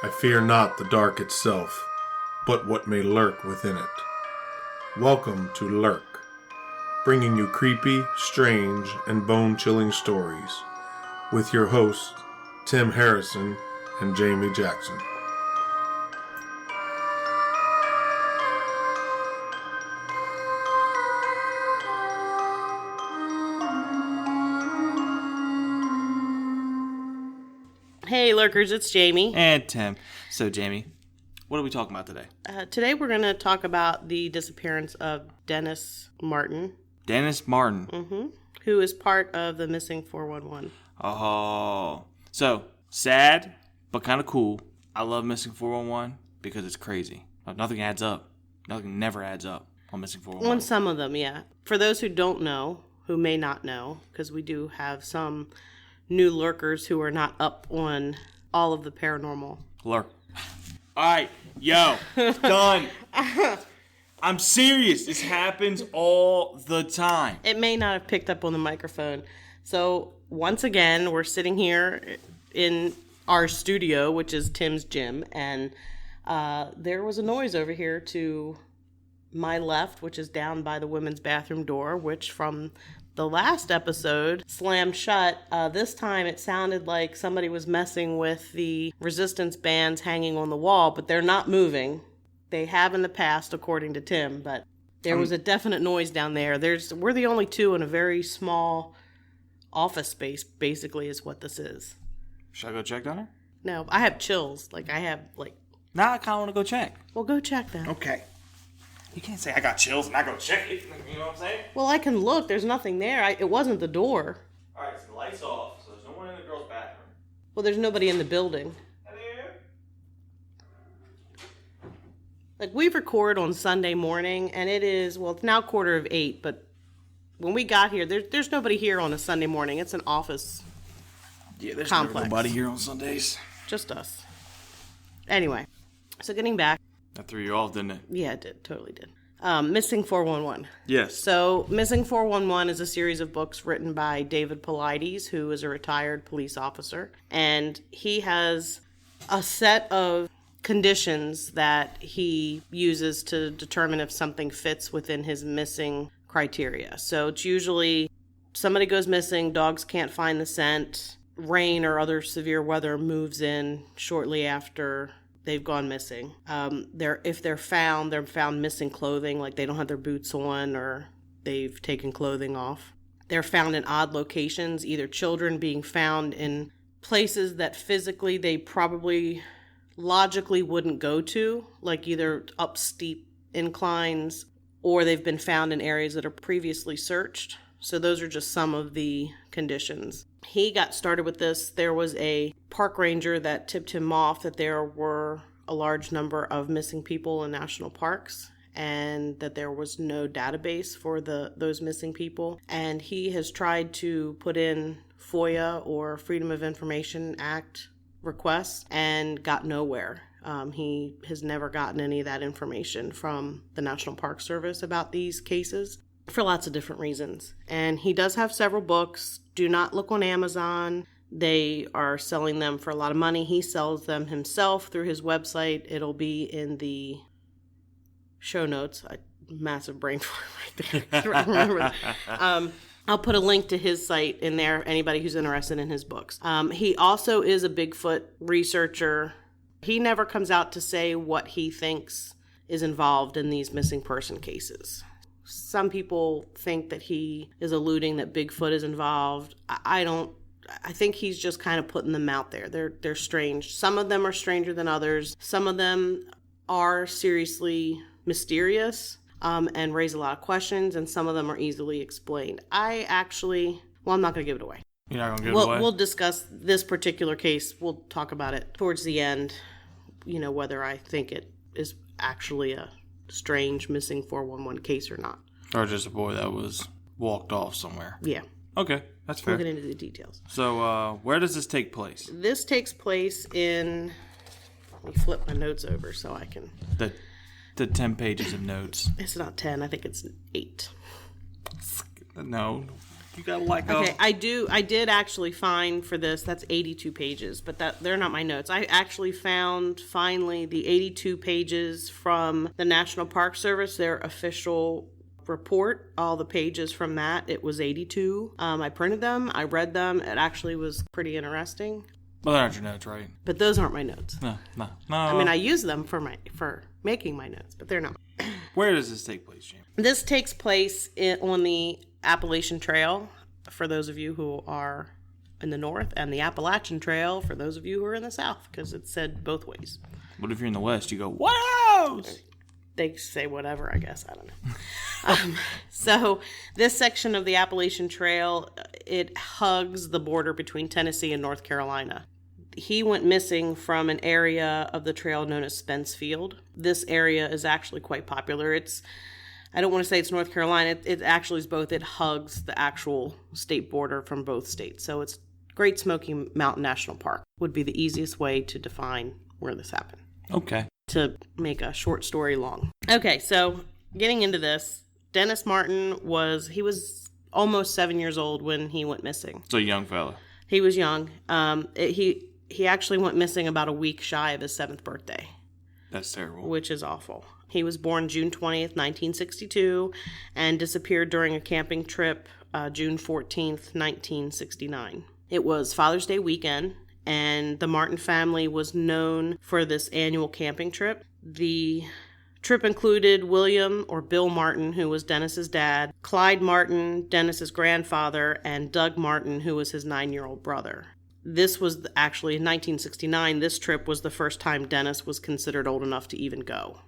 I fear not the dark itself, but what may lurk within it. Welcome to Lurk, bringing you creepy, strange, and bone-chilling stories, with your hosts, Tim Harrison and Jamie Jackson. Hey Lurkers, it's Jamie. And Tim. So Jamie, what are we talking about today? Today we're going to talk about the disappearance of Dennis Martin. Dennis Martin. Who is part of the Missing 411. Oh. So, sad, but kind of cool. I love Missing 411 because it's crazy. Nothing adds up. Nothing never adds up on Missing 411. On some of them, yeah. For those who don't know, who may not know, because we do have some new lurkers who are not up on all of the paranormal. Lurk. Alright, yo, done. I'm serious. This happens all the time. It may not have picked up on the microphone. So, once again, we're sitting here in our studio, which is Tim's gym, and there was a noise over here to my left, which is down by the women's bathroom door, which from the last episode slammed shut. This time it sounded like somebody was messing with the resistance bands hanging on the wall, but they're not moving. They have in the past, according to Tim, but there was a definite noise down there. We're the only two in a very small office space, basically, is what this is. Should I go check down there? No, I have chills. Nah, I kind of want to go check. Well, go check then. Okay. You can't say I got chills and I go check it. You know what I'm saying? Well, I can look. There's nothing there. It wasn't the door. All right, so the light's off, so there's no one in the girl's bathroom. Well, there's nobody in the building. Hello? Like, we record on Sunday morning, and it's now 7:45, but when we got here, there's nobody here on a Sunday morning. It's an office Yeah, there's complex. nobody here on Sundays. Just us. Anyway, so getting back. That threw you off, didn't it? Yeah, it did. Totally did. Missing 411. Yes. So, Missing 411 is a series of books written by David Paulides, who is a retired police officer. And he has a set of conditions that he uses to determine if something fits within his missing criteria. So, it's usually somebody goes missing, dogs can't find the scent, rain or other severe weather moves in shortly after they've gone missing. If they're found missing clothing, like they don't have their boots on or they've taken clothing off. They're found in odd locations, either children being found in places that physically they probably logically wouldn't go to, like either up steep inclines, or they've been found in areas that are previously searched. So those are just some of the conditions. He got started with this. There was a park ranger that tipped him off that there were a large number of missing people in national parks and that there was no database for those missing people. And he has tried to put in FOIA or Freedom of Information Act requests and got nowhere. He has never gotten any of that information from the National Park Service about these cases, for lots of different reasons. And he does have several books. Do not look on Amazon. They are selling them for a lot of money. He sells them himself through his website. It'll be in the show notes. Massive brain fart right there. I can't remember that. I'll put a link to his site in there, anybody who's interested in his books. He also is a Bigfoot researcher. He never comes out to say what he thinks is involved in these missing person cases. Some people think that he is alluding that Bigfoot is involved. I don't. I think he's just kind of putting them out there. They're strange. Some of them are stranger than others. Some of them are seriously mysterious and raise a lot of questions, and some of them are easily explained. I'm not going to give it away. You're not going to give it away? We'll discuss this particular case. We'll talk about it towards the end, whether I think it is actually a strange missing 411 case or not. Or just a boy that was walked off somewhere. Yeah. Okay, that's fair. We'll get into the details. So, where does this take place? This takes place in... Let me flip my notes over so I can... The 10 pages of notes. It's not 10. I think it's 8. No. You got like Okay, I did actually find for this, that's 82 pages, but they're not my notes. I actually found finally the 82 pages from the National Park Service, their official report, all the pages from that. It was 82. I printed them, I read them. It actually was pretty interesting. Well, they're not your notes, right? But those aren't my notes. No. I mean, I use them for making my notes, but they're not. Where does this take place, Jamie? This takes place on the Appalachian Trail, for those of you who are in the north, and the Appalachian Trail for those of you who are in the south, because it's said both ways. What if you're in the west? You go, "Wow!" They say whatever, I guess. I don't know. So this section of the Appalachian Trail, it hugs the border between Tennessee and North Carolina. He went missing from an area of the trail known as Spence Field. This area is actually quite popular. I don't want to say it's North Carolina. It actually is both. It hugs the actual state border from both states. So it's Great Smoky Mountain National Park would be the easiest way to define where this happened. Okay. To make a short story long. Okay, so getting into this, Dennis Martin was almost 7 years old when he went missing. So a young fella. He was young. He actually went missing about a week shy of his 7th birthday. That's terrible. Which is awful. He was born June 20th, 1962, and disappeared during a camping trip June 14th, 1969. It was Father's Day weekend, and the Martin family was known for this annual camping trip. The trip included William, or Bill Martin, who was Dennis's dad, Clyde Martin, Dennis's grandfather, and Doug Martin, who was his 9-year-old brother. This was actually in 1969. This trip was the first time Dennis was considered old enough to even go.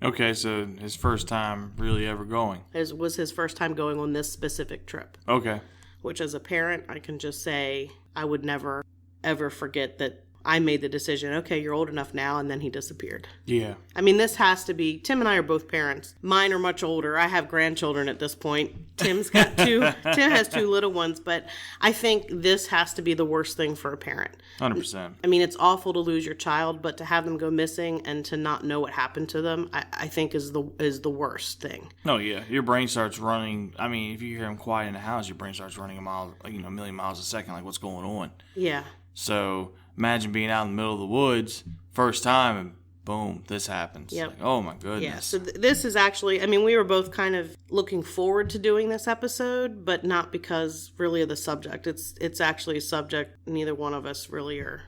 Okay, so his first time really ever going. It was his first time going on this specific trip. Okay. Which, as a parent, I can just say I would never, ever forget that I made the decision, okay, you're old enough now, and then he disappeared. Yeah. I mean, this has to be, Tim and I are both parents. Mine are much older. I have grandchildren at this point. Tim has 2 little ones, but I think this has to be the worst thing for a parent. 100%. I mean, it's awful to lose your child, but to have them go missing and to not know what happened to them, I think is the worst thing. No, yeah. Your brain starts running. I mean, if you hear him quiet in the house, your brain starts running a million miles a second, like what's going on. Yeah. So imagine being out in the middle of the woods, first time, and boom, this happens. Yep. Like, oh my goodness. Yeah, so this is actually, I mean, we were both kind of looking forward to doing this episode, but not because really of the subject. It's actually a subject neither one of us really are.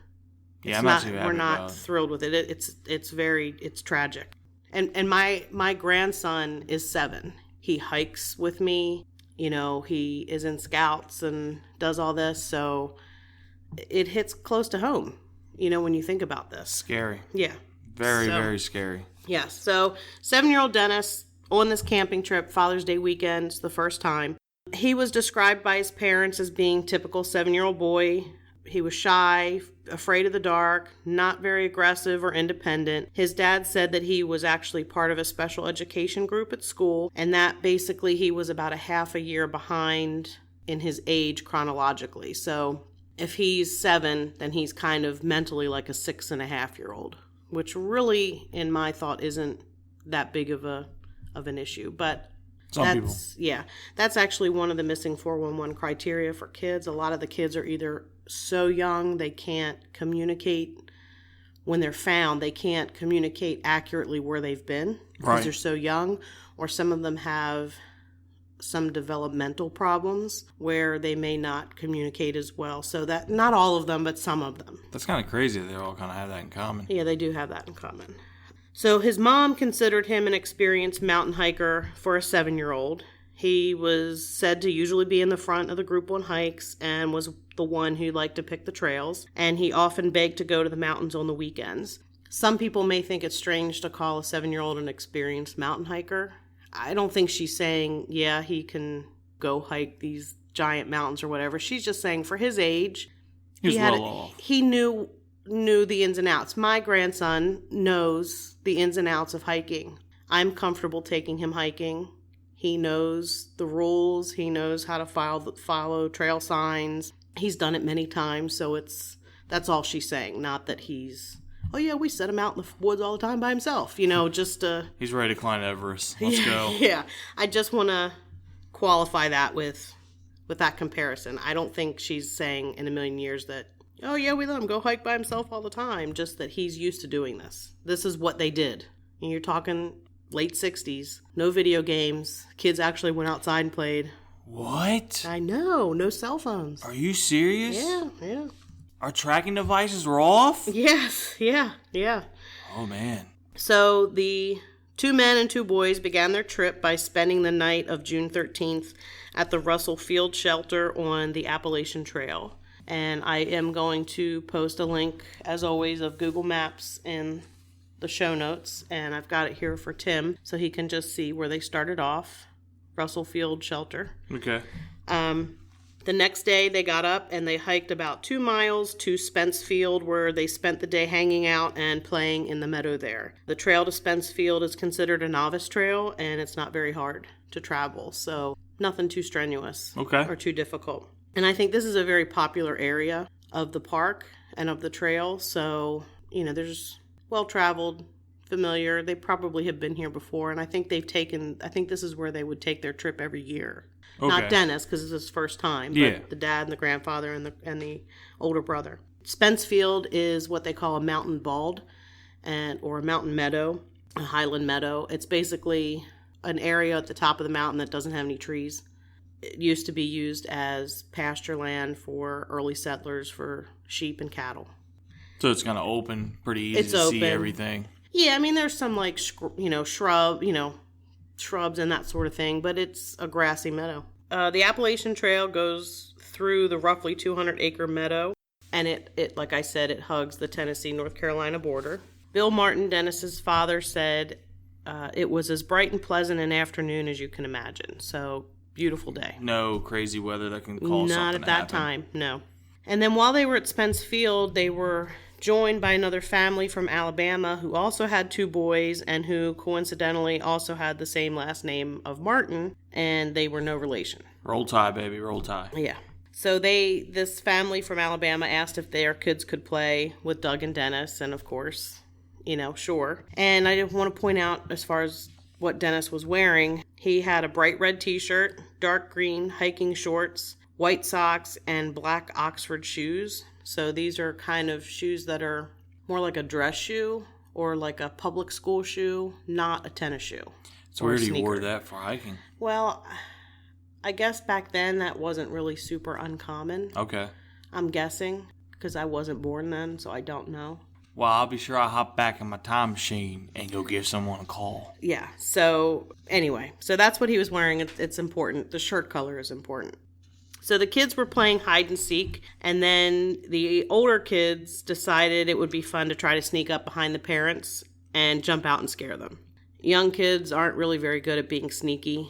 Yeah, I'm not too happy. We're not thrilled with it. It's tragic. And my grandson is 7. He hikes with me. You know, he is in Scouts and does all this, so it hits close to home, you know, when you think about this. Scary. Yeah. Very scary. Yeah. So 7-year-old Dennis on this camping trip, Father's Day weekend, the first time. He was described by his parents as being typical 7-year-old boy. He was shy, afraid of the dark, not very aggressive or independent. His dad said that he was actually part of a special education group at school, and that basically he was about a half a year behind in his age chronologically. So if he's 7, then he's kind of mentally like a 6.5-year-old, which really, in my thought, isn't that big of an issue. But that's actually one of the missing 411 criteria for kids. A lot of the kids are either so young they can't communicate. When they're found, they can't communicate accurately where they've been because they're so young, or some of them have some developmental problems where they may not communicate as well. So that, not all of them, but some of them. That's kind of crazy that they all kind of have that in common. Yeah, they do have that in common. So his mom considered him an experienced mountain hiker for a 7-year-old. He was said to usually be in the front of the group on hikes and was the one who liked to pick the trails. And he often begged to go to the mountains on the weekends. Some people may think it's strange to call a 7-year-old an experienced mountain hiker. I don't think she's saying, yeah, he can go hike these giant mountains or whatever. She's just saying for his age, he knew the ins and outs. My grandson knows the ins and outs of hiking. I'm comfortable taking him hiking. He knows the rules. He knows how to follow trail signs. He's done it many times, so that's all she's saying. Not that he's, oh yeah, we set him out in the woods all the time by himself. You know, just he's ready to climb Everest. Let's go. Yeah, I just want to qualify that with with that comparison. I don't think she's saying in a million years that, oh yeah, we let him go hike by himself all the time, just that he's used to doing this. This is what they did. And you're talking late 60s, no video games, kids actually went outside and played. What? I know, no cell phones. Are you serious? Yeah. Our tracking devices were off? Yes, yeah. Oh, man. So the 2 men and 2 boys began their trip by spending the night of June 13th at the Russell Field Shelter on the Appalachian Trail. And I am going to post a link, as always, of Google Maps in the show notes. And I've got it here for Tim, so he can just see where they started off. Russell Field Shelter. Okay. The next day, they got up and they hiked about 2 miles to Spence Field, where they spent the day hanging out and playing in the meadow there. The trail to Spence Field is considered a novice trail, and it's not very hard to travel, so nothing too strenuous or too difficult. And I think this is a very popular area of the park and of the trail, so, there's well-traveled, familiar. They probably have been here before, and I think this is where they would take their trip every year. Okay. Not Dennis, because it's his first time, but the dad and the grandfather and the older brother. Spence Field is what they call a mountain bald, or a mountain meadow, a highland meadow. It's basically an area at the top of the mountain that doesn't have any trees. It used to be used as pasture land for early settlers for sheep and cattle. So it's kind of open, pretty easy to see everything. Yeah, there's some shrubs and that sort of thing, but it's a grassy meadow. The Appalachian Trail goes through the roughly 200-acre meadow, and it, like I said, it hugs the Tennessee-North Carolina border. Bill Martin, Dennis's father, said it was as bright and pleasant an afternoon as you can imagine. So, beautiful day. No crazy weather that can cause something to happen. Not at that time, no. And then while they were at Spence Field, they were joined by another family from Alabama who also had 2 boys and who coincidentally also had the same last name of Martin, and they were no relation. Roll Tide, baby, roll Tide. Yeah. So this family from Alabama asked if their kids could play with Doug and Dennis, and of course, sure. And I want to point out, as far as what Dennis was wearing, he had a bright red t-shirt, dark green hiking shorts, white socks, and black Oxford shoes. So these are kind of shoes that are more like a dress shoe or like a public school shoe, not a tennis shoe. So where did he wore that for hiking? Well, I guess back then that wasn't really super uncommon. Okay. I'm guessing, because I wasn't born then, so I don't know. Well, I'll be sure I'll hop back in my time machine and go give someone a call. Yeah, so anyway, so that's what he was wearing. It's important. The shirt color is important. So the kids were playing hide and seek, and then the older kids decided it would be fun to try to sneak up behind the parents and jump out and scare them. Young kids aren't really very good at being sneaky.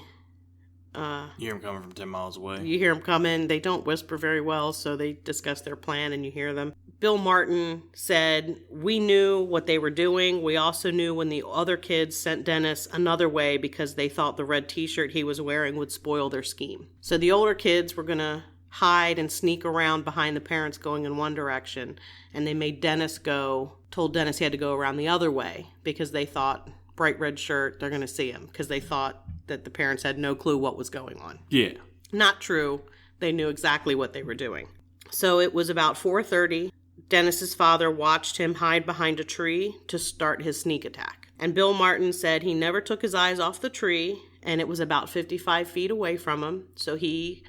You hear them coming from 10 miles away. You hear them coming. They don't whisper very well, so they discuss their plan and you hear them. Bill Martin said, "We knew what they were doing. We also knew when the other kids sent Dennis another way because they thought the red t-shirt he was wearing would spoil their scheme. So the older kids were going to hide and sneak around behind the parents going in one direction, and they made told Dennis he had to go around the other way because they thought, bright red shirt, they're going to see him, because they thought that the parents had no clue what was going on. Yeah. Not true. They knew exactly what they were doing. So it was about 4:30. Dennis's father watched him hide behind a tree to start his sneak attack. And Bill Martin said he never took his eyes off the tree, and it was about 55 feet away from him. So he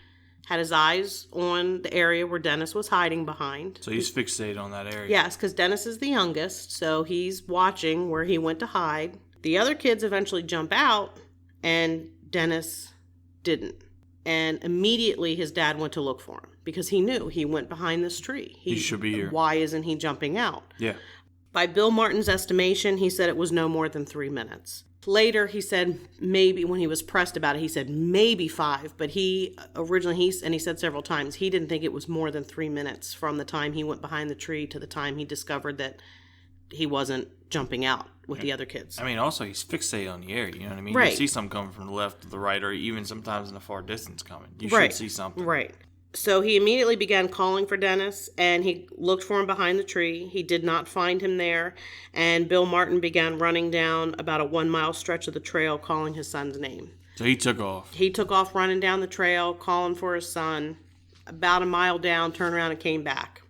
had his eyes on the area where Dennis was hiding behind. So he's fixated on that area. Yes, because Dennis is the youngest, so he's watching where he went to hide. The other kids eventually jump out, and Dennis didn't. And immediately his dad went to look for him because he knew he went behind this tree. He should be here. Why isn't he jumping out? Yeah. By Bill Martin's estimation, he said it was no more than 3 minutes. Later, he said maybe, when he was pressed about it, he said maybe 5. But he said several times, he didn't think it was more than 3 minutes from the time he went behind the tree to the time he discovered that he wasn't jumping out with the other kids. I mean, also, he's fixated on the area, you know what I mean? Right. You see something coming from the left or the right, or even sometimes in the far distance coming. You should see something. Right. So he immediately began calling for Dennis, and he looked for him behind the tree. He did not find him there, and Bill Martin began running down about a 1-mile stretch of the trail calling his son's name. So he took off. He took off running down the trail, calling for his son. About a mile down, turned around and came back.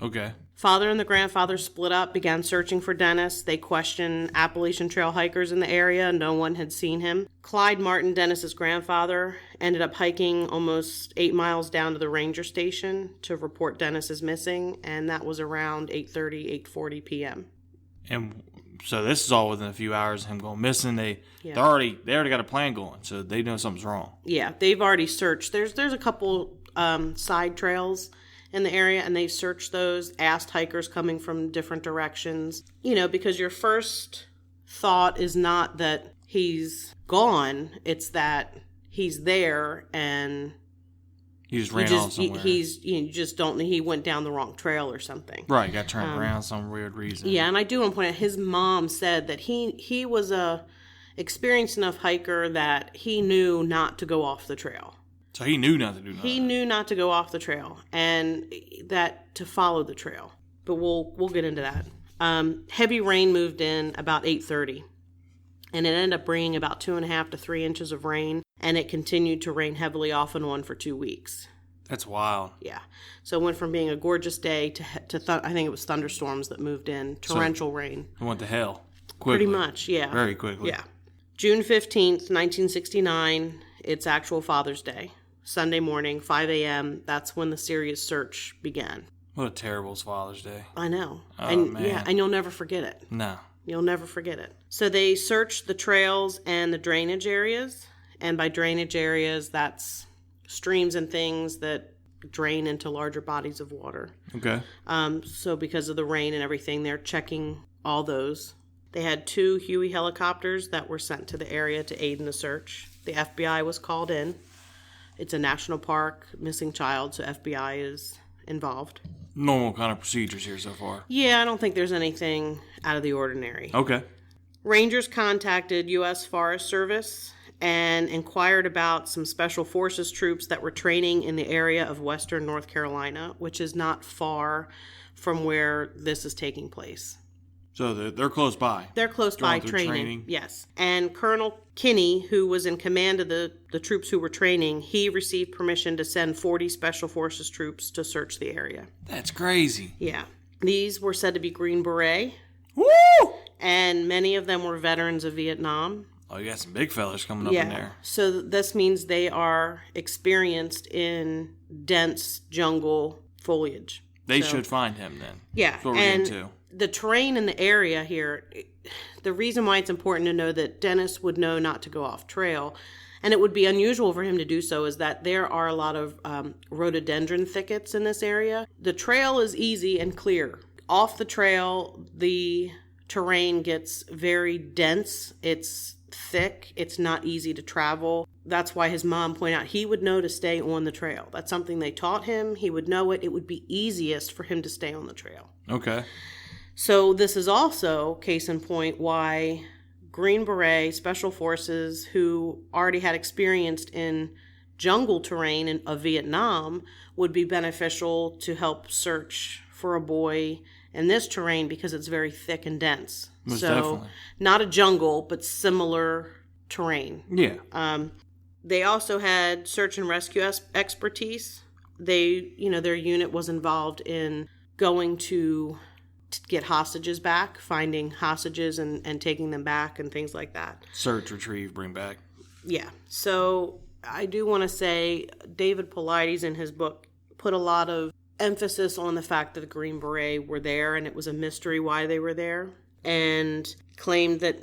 Okay. Father and the grandfather split up, began searching for Dennis. They questioned Appalachian Trail hikers in the area. No one had seen him. Clyde Martin, Dennis's grandfather, ended up hiking almost 8 miles down to the ranger station to report Dennis is missing, and that was around 8:40 p.m. And so this is all within a few hours of him going missing. They already got a plan going, so they know something's wrong. Yeah, they've already searched. There's a couple side trails in the area, and they've searched those, asked hikers coming from different directions. Because your first thought is not that he's gone, it's that he's there and he just ran off somewhere. You just don't know, he went down the wrong trail or something. Right, got turned around some weird reason. Yeah, and I do want to point out, his mom said that he was a experienced enough hiker that he knew not to go off the trail. So he knew not to do that. He knew not to go off the trail, and that to follow the trail. But we'll get into that. Heavy rain moved in about 8:30, and it ended up bringing about 2.5 to 3 inches of rain, and it continued to rain heavily off and on for 2 weeks. That's wild. Yeah. So it went from being a gorgeous day to I think it was thunderstorms that moved in, torrential rain. It went to hell quickly. Pretty much, yeah. Very quickly. Yeah. June 15th, 1969, it's actual Father's Day. Sunday morning, 5 a.m., that's when the serious search began. What a terrible Father's Day. I know. Oh, man. Yeah, and you'll never forget it. No. You'll never forget it. So they searched the trails and the drainage areas. And by drainage areas, that's streams and things that drain into larger bodies of water. Okay. So because of the rain and everything, they're checking all those. They had 2 Huey helicopters that were sent to the area to aid in the search. The FBI was called in. It's a national park, missing child, so FBI is involved. Normal kind of procedures here so far. Yeah, I don't think there's anything out of the ordinary. Okay. Rangers contacted U.S. Forest Service and inquired about some Special Forces troops that were training in the area of western North Carolina, which is not far from where this is taking place. So they're close by. They're close by training. Yes. And Colonel Kinney, who was in command of the troops who were training, he received permission to send 40 Special Forces troops to search the area. That's crazy. Yeah. These were said to be Green Beret. Woo! And many of them were veterans of Vietnam. Oh, you got some big fellas coming up in there. So this means they are experienced in dense jungle foliage. They should find him then. Yeah. That's what we're getting to. The terrain in the area here, the reason why it's important to know that Dennis would know not to go off trail, and it would be unusual for him to do so, is that there are a lot of rhododendron thickets in this area. The trail is easy and clear. Off the trail, the terrain gets very dense. It's thick. It's not easy to travel. That's why his mom pointed out he would know to stay on the trail. That's something they taught him. He would know it. It would be easiest for him to stay on the trail. Okay. So this is also, case in point, why Green Beret, Special Forces, who already had experience in jungle terrain of Vietnam, would be beneficial to help search for a boy in this terrain because it's very thick and dense. Most so definitely. Not a jungle, but similar terrain. Yeah. They also had search and rescue expertise. Their unit was involved in going to get hostages back, finding hostages and taking them back and things like that. Search, retrieve, bring back. Yeah. So I do want to say David Paulides in his book put a lot of emphasis on the fact that the Green Beret were there and it was a mystery why they were there, and claimed that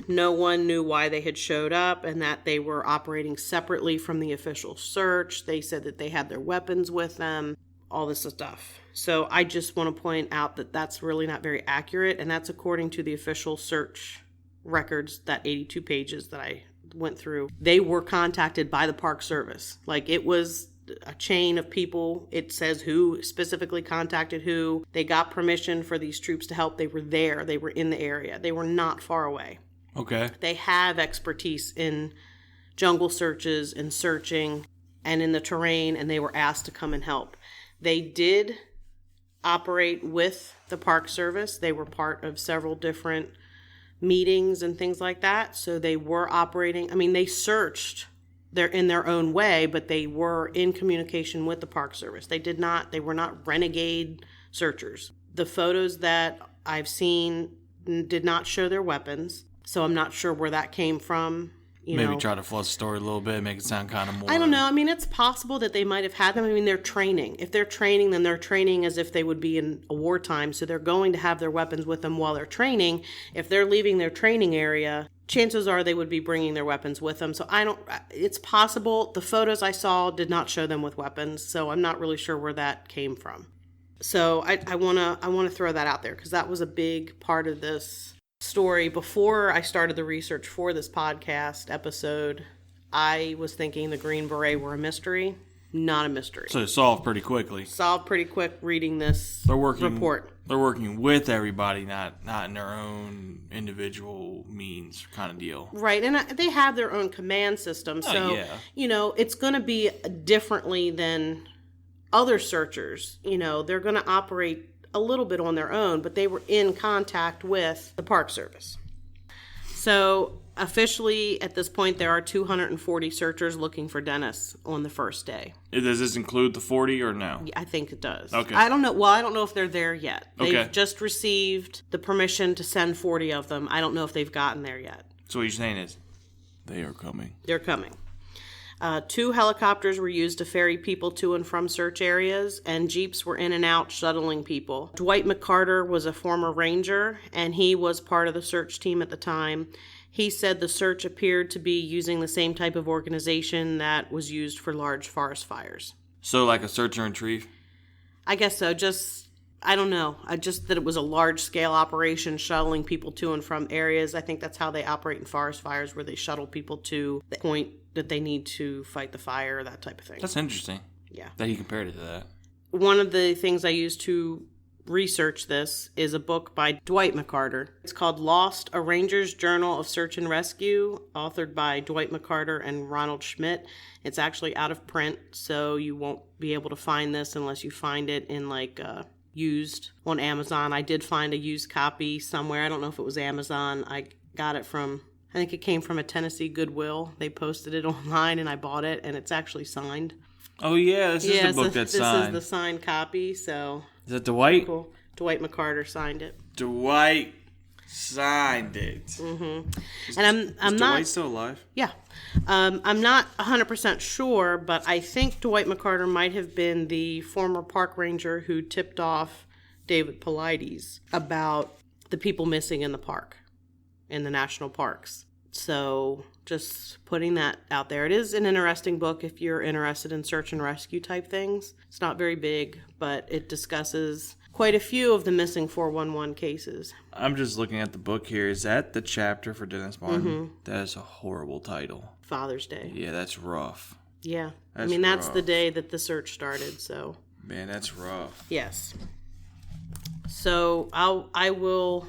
no one knew why they had showed up and that they were operating separately from the official search. They said that they had their weapons with them, all this stuff. So I just want to point out that that's really not very accurate, and that's according to the official search records, that 82 pages that I went through. They were contacted by the Park Service. Like, it was a chain of people. It says who specifically contacted who. They got permission for these troops to help. They were there. They were in the area. They were not far away. Okay. They have expertise in jungle searches and searching and in the terrain, and they were asked to come and help. They did operate with the Park Service. They were part of several different meetings and things like that. So they were operating. I mean, they searched they're in their own way, but they were in communication with the Park Service. They were not renegade searchers. The photos that I've seen did not show their weapons, so I'm not sure where that came from. Maybe try to flush the story a little bit, make it sound kind of more... I don't know. I mean, it's possible that they might have had them. I mean, they're training. If they're training, then they're training as if they would be in a wartime, so they're going to have their weapons with them while they're training. If they're leaving their training area, chances are they would be bringing their weapons with them. So it's possible. The photos I saw did not show them with weapons, so I'm not really sure where that came from. So I wanna throw that out there because that was a big part of this story. Before I started the research for this podcast episode, I was thinking the Green Beret were a mystery. Not a mystery. So it's solved pretty quickly. Solved pretty quick reading this report. They're working with everybody, not in their own individual means kind of deal. Right, and they have their own command system. So, it's going to be differently than other searchers. They're going to operate a little bit on their own, but they were in contact with the Park Service. So officially at this point there are 240 searchers looking for Dennis on the first day. Does this include the 40 or no? Yeah, I think it does. Okay. I don't know. Well, I don't know if they're there yet. They've Okay. just received the permission to send 40 of them. I don't know if they've gotten there yet. So what you're saying is they are coming. They're coming. 2 helicopters were used to ferry people to and from search areas, and jeeps were in and out shuttling people. Dwight McCarter was a former ranger, and he was part of the search team at the time. He said the search appeared to be using the same type of organization that was used for large forest fires. So like a search and retrieve? I guess so. I don't know. That it was a large-scale operation shuttling people to and from areas. I think that's how they operate in forest fires, where they shuttle people to the point that they need to fight the fire, that type of thing. That's interesting. Yeah. That he compared it to that. One of the things I used to research this is a book by Dwight McCarter. It's called Lost, A Ranger's Journal of Search and Rescue, authored by Dwight McCarter and Ronald Schmidt. It's actually out of print, so you won't be able to find this unless you find it in used on Amazon. I did find a used copy somewhere. I don't know if it was Amazon. I got it I think it came from a Tennessee Goodwill. They posted it online and I bought it, and it's actually signed. Oh yeah, this is the book that's signed. This is the signed copy, so... Is that Dwight? Cool. Dwight McCarter signed it. Dwight signed it. Mm-hmm. Is not... Dwight still alive? Yeah. I'm not 100% sure, but I think Dwight McCarter might have been the former park ranger who tipped off David Paulides about the people missing in the park, in the national parks. So just putting that out there. It is an interesting book if you're interested in search and rescue type things. It's not very big, but it discusses quite a few of the missing 411 cases. I'm just looking at the book here. Is that the chapter for Dennis Martin? Mm-hmm. That is a horrible title. Father's Day. Yeah, that's rough. Yeah. That's that's rough. the day that the search started, so. Man, that's rough. Yes. So I will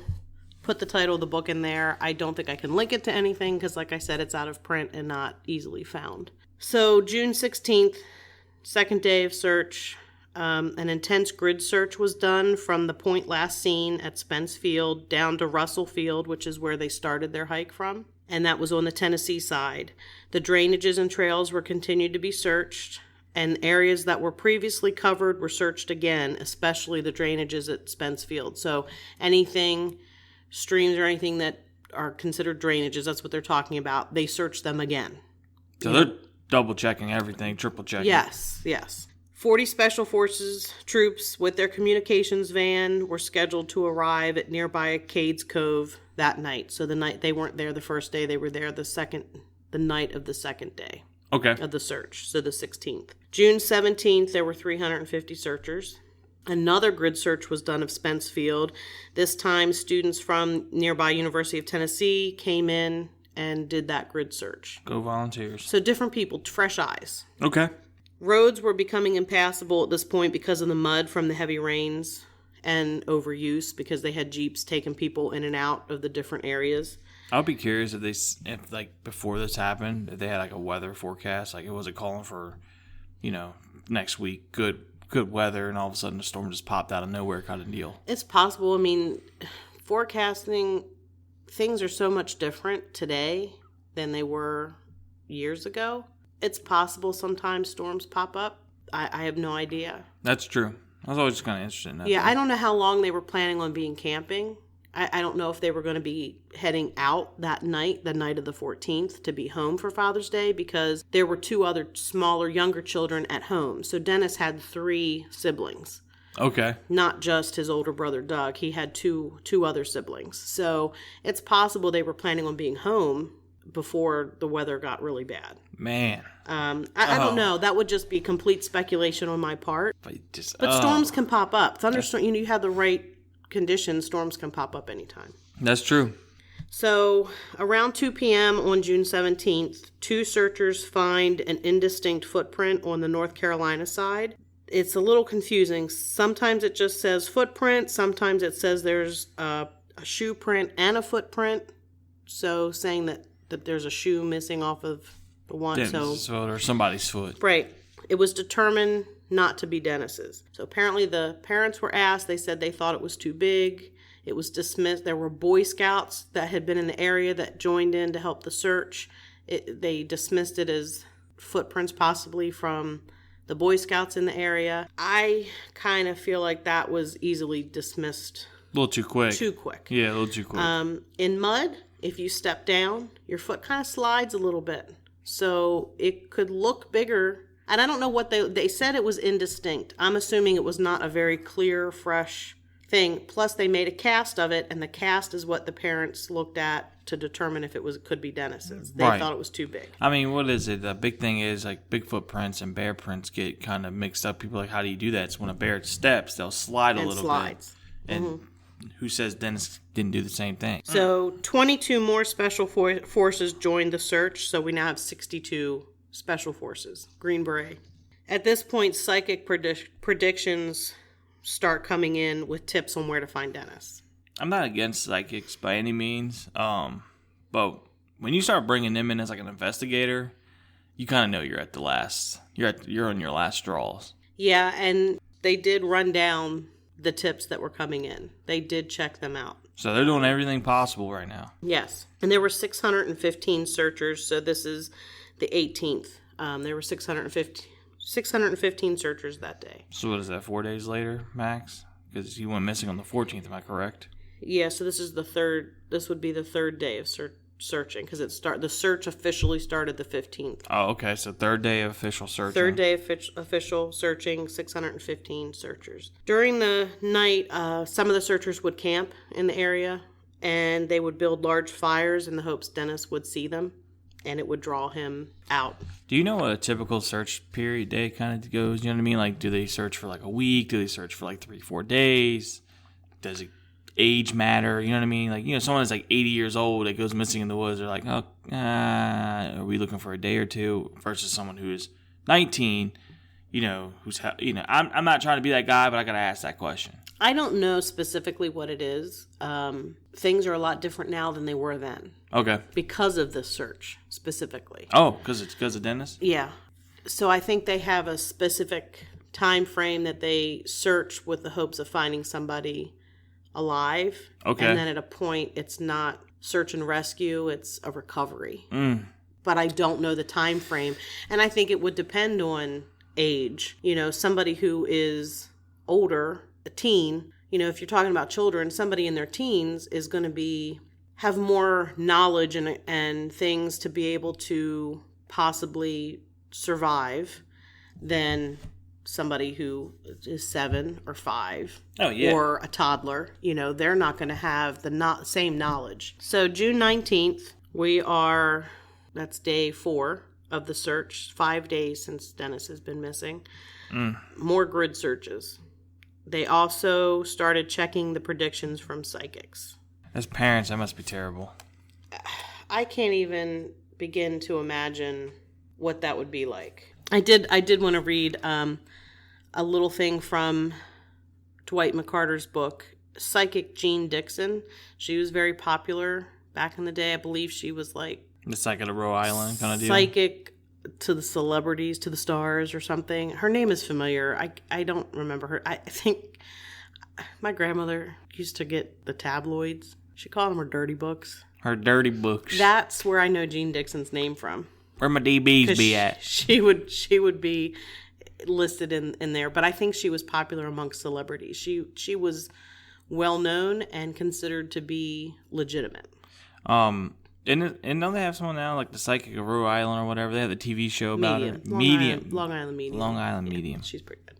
put the title of the book in there. I don't think I can link it to anything because, like I said, it's out of print and not easily found. So June 16th, second day of search, an intense grid search was done from the point last seen at Spence Field down to Russell Field, which is where they started their hike from. And that was on the Tennessee side. The drainages and trails were continued to be searched, and areas that were previously covered were searched again, especially the drainages at Spence Field. So anything, streams or anything that are considered drainages, that's what they're talking about, they searched them again. So they're double checking everything, triple checking. Yes. 40 Special Forces troops with their communications van were scheduled to arrive at nearby Cades Cove that night. So the night they weren't there the first day, they were there the night of the second day. Okay. Of the search, so the 16th. June 17th, there were 350 searchers. Another grid search was done of Spence Field. This time, students from nearby University of Tennessee came in and did that grid search. Go Volunteers. So different people, fresh eyes. Okay. Roads were becoming impassable at this point because of the mud from the heavy rains and overuse because they had jeeps taking people in and out of the different areas. I'll be curious if before this happened, if they had a weather forecast, it wasn't calling for, next week good weather, and all of a sudden the storm just popped out of nowhere kind of deal. It's possible. I mean, forecasting, things are so much different today than they were years ago. It's possible sometimes storms pop up. I have no idea. That's true. I was always just kind of interested in that. Yeah, thing. I don't know how long they were planning on being camping. I don't know if they were going to be heading out that night, the night of the 14th, to be home for Father's Day, because there were 2 other smaller, younger children at home. So Dennis had 3 siblings. Okay. Not just his older brother, Doug. He had two other siblings. So it's possible they were planning on being home before the weather got really bad. Man. I don't know. That would just be complete speculation on my part. But storms can pop up. Thunderstorm. You have the right conditions. Storms can pop up anytime. That's true. So around 2 p.m. on June 17th, 2 searchers find an indistinct footprint on the North Carolina side. It's a little confusing. Sometimes it just says footprint. Sometimes it says there's a shoe print and a footprint. So saying that there's a shoe missing off of the one. Dennis's foot or somebody's foot. Right. It was determined not to be Dennis's. So apparently the parents were asked. They said they thought it was too big. It was dismissed. There were Boy Scouts that had been in the area that joined in to help the search. They dismissed it as footprints possibly from the Boy Scouts in the area. I kind of feel like that was easily dismissed. A little too quick. Too quick. Yeah, a little too quick. In mud, if you step down, your foot kind of slides a little bit. So it could look bigger. And I don't know what they said it was indistinct. I'm assuming it was not a very clear, fresh thing. Plus, they made a cast of it, and the cast is what the parents looked at to determine if it could be Dennis's. They thought it was too big. I mean, what is it? The big thing is like big footprints and bear prints get kind of mixed up. People are like, how do you do that? It's when a bear steps, they'll slide a little bit. And who says Dennis didn't do the same thing? So 22 more special forces joined the search. So we now have 62 special forces, Green Beret. At this point, psychic predictions start coming in with tips on where to find Dennis. I'm not against psychics by any means, but when you start bringing them in as like an investigator, you kind of know you're at the last. You're on your last straws. Yeah, and they did run down the tips that were coming in. They did check them out. So they're doing everything possible right now. Yes, and there were 615 searchers. So this is the 18th. There were 615 searchers that day. So what is that? 4 days later, max? Because he went missing on the 14th. Am I correct? Yeah, so this is the third. This would be the third day of searching because the search officially started the 15th. Oh, okay. So third day of official searching. Third day of official searching. 615 searchers. During the night, some of the searchers would camp in the area, and they would build large fires in the hopes Dennis would see them, and it would draw him out. Do you know what a typical search period day kind of goes? You know what I mean? Like, do they search for like a week? Do they search for like 3-4 days? Does it age matter? You know what I mean? Like, someone that's like 80 years old that goes missing in the woods, they're like, are we looking for a day or two? Versus someone who's 19, I'm not trying to be that guy, but I got to ask that question. I don't know specifically what it is. Things are a lot different now than they were then. Okay. Because of this search, specifically. Oh, because of Dennis? Yeah. So I think they have a specific time frame that they search with the hopes of finding somebody alive. Okay. And then at a point, it's not search and rescue, it's a recovery. But I don't know the time frame. And I think it would depend on age. Somebody who is older, a teen, if you're talking about children, somebody in their teens is going to have more knowledge and things to be able to possibly survive than somebody who is 7 or 5 or a toddler. They're not going to have the same knowledge. So June 19th, that's day 4 of the search, 5 days since Dennis has been missing. More grid searches. They also started checking the predictions from psychics. As parents, that must be terrible. I can't even begin to imagine what that would be like. I did want to read a little thing from Dwight McCarter's book, Psychic Jean Dixon. She was very popular back in the day. I believe she was like the Psychic of Rhode Island kind of deal. Psychic to the celebrities, to the stars or something. Her name is familiar. I don't remember her. I think my grandmother used to get the tabloids. She called them her dirty books. Her dirty books. That's where I know Jean Dixon's name from. Where my DBs 'Cause be at? She would be listed in there, but I think she was popular amongst celebrities. She was well known and considered to be legitimate. And don't they have someone now, like the Psychic of Rhode Island or whatever? They have the TV show about her. Long Island Medium. Long Island Yeah, Medium. she's pretty good.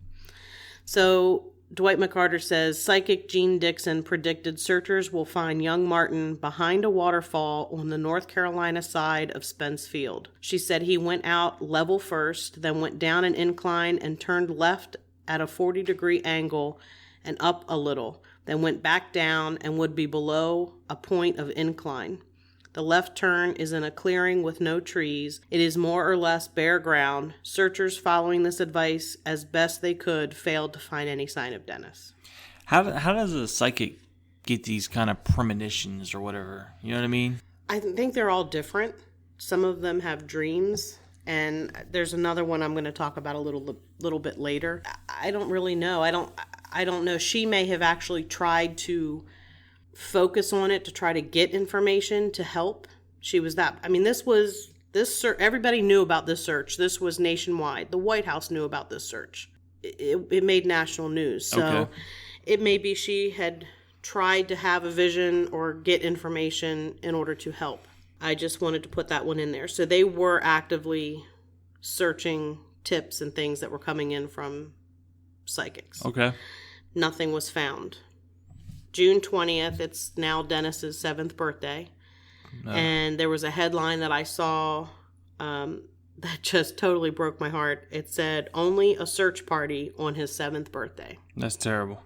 So Dwight McCarter says, psychic Jean Dixon predicted searchers will find young Martin behind a waterfall on the North Carolina side of Spence Field. She said he went out level first, then went down an incline and turned left at a 40-degree angle and up a little, then went back down and would be below a point of incline. The left turn is in a clearing with no trees. It is more or less bare ground. Searchers following this advice as best they could failed to find any sign of Dennis. How does a psychic get these kind of premonitions or whatever? You know what I mean? I think they're all different. Some of them have dreams, and there's another one I'm going to talk about a little bit later. I don't really know. I don't know. She may have actually tried to focus on it to try to get information to help. She was that. I mean, this everybody knew about this search. This was nationwide. The White House knew about this search. It made national news. So okay. It may be she had tried to have a vision or get information in order to help. I just wanted to put that one in there. So they were actively searching tips and things that were coming in from psychics. Okay. Nothing was found. June 20th, it's now Dennis's 7th birthday. No. And there was a headline that I saw that just totally broke my heart. It said, only a search party on his 7th birthday. That's terrible.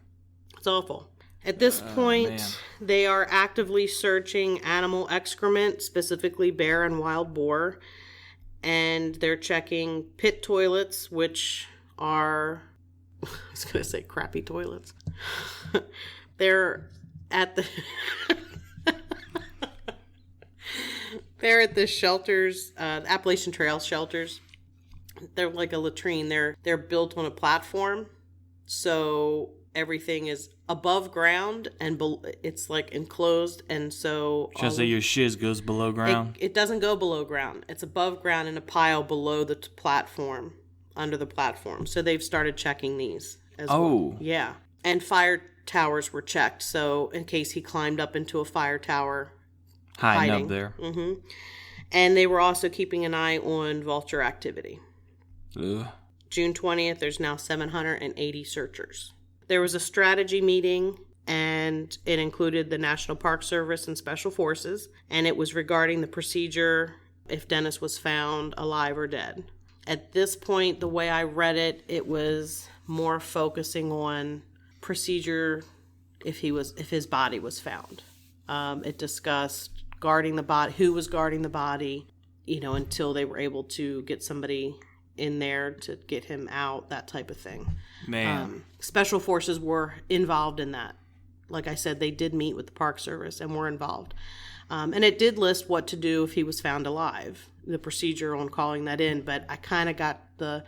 It's awful. At this point, they are actively searching animal excrement, specifically bear and wild boar. And they're checking pit toilets, which are, I was going to say crappy toilets. They're at the shelters, Appalachian Trail shelters. They're like a latrine. They're built on a platform, so everything is above ground and it's like enclosed, and so just so your shiz goes below ground. It doesn't go below ground. It's above ground in a pile below the platform, under the platform. So they've started checking these as well. Yeah, and fire towers were checked, so in case he climbed up into a fire tower hiding up there. Mm-hmm. And they were also keeping an eye on vulture activity. Ugh. June 20th, there's now 780 searchers. There was a strategy meeting, and it included the National Park Service and Special Forces, and it was regarding the procedure if Dennis was found alive or dead. At this point, the way I read it, it was more focusing on procedure if his body was found. It discussed guarding the body, who was guarding the body, until they were able to get somebody in there to get him out, that type of thing. Man. Special forces were involved in that. Like I said, they did meet with the Park Service and were involved. And it did list what to do if he was found alive, the procedure on calling that in, but I kind of got the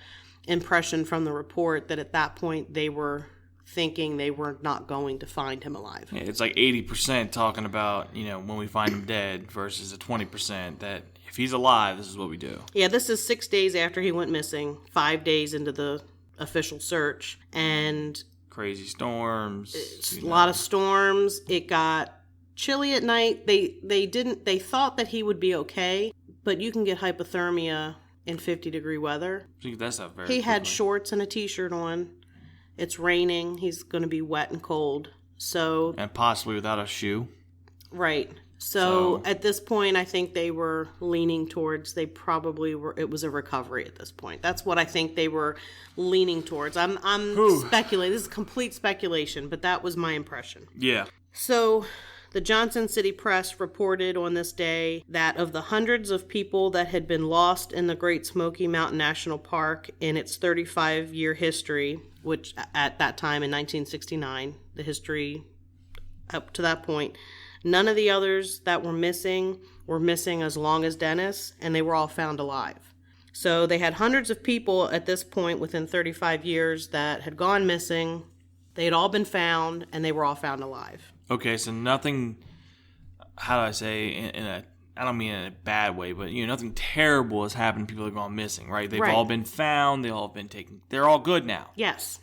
impression from the report that at that point they were thinking they were not going to find him alive. Yeah, it's like 80% talking about, when we find him dead versus a 20% that if he's alive, this is what we do. Yeah, this is 6 days after he went missing, 5 days into the official search, and crazy storms. A lot of storms. It got chilly at night. They thought that he would be okay, but you can get hypothermia in 50-degree weather. That's not very He had shorts and a t-shirt on. It's raining. He's going to be wet and cold. So, and possibly without a shoe. Right. So at this point, I think they were leaning towards, they probably were, it was a recovery at this point. That's what I think they were leaning towards. I'm speculating. This is complete speculation, but that was my impression. Yeah. So the Johnson City Press reported on this day that of the hundreds of people that had been lost in the Great Smoky Mountain National Park in its 35-year history, which at that time in 1969, the history up to that point, none of the others that were missing as long as Dennis, and they were all found alive. So they had hundreds of people at this point within 35 years that had gone missing. They had all been found, and they were all found alive. Okay, so nothing, how do I say, in an I don't mean in a bad way, but nothing terrible has happened. People are gone missing, right? They've Right. all been found. They all have been taken. They're all good now. Yes.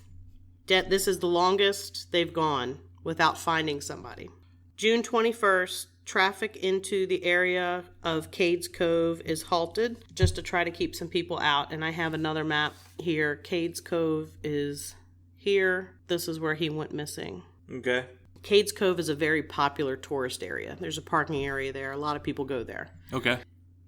This is the longest they've gone without finding somebody. June 21st, traffic into the area of Cades Cove is halted just to try to keep some people out. And I have another map here. Cades Cove is here. This is where he went missing. Okay. Cades Cove is a very popular tourist area. There's a parking area there. A lot of people go there. Okay.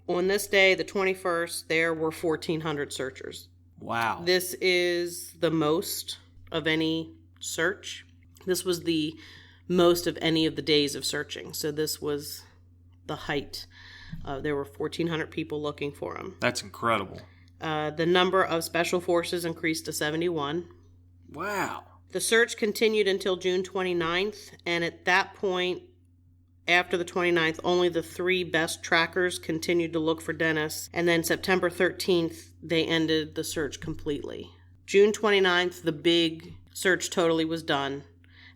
On this day, the 21st, there were 1,400 searchers. Wow. This is the most of any search. This was the most of any of the days of searching. So this was the height. There were 1,400 people looking for him. That's incredible. The number of special forces increased to 71. Wow. The search continued until June 29th, and at that point, after the 29th, only the 3 best trackers continued to look for Dennis, and then September 13th, they ended the search completely. June 29th, the big search totally was done,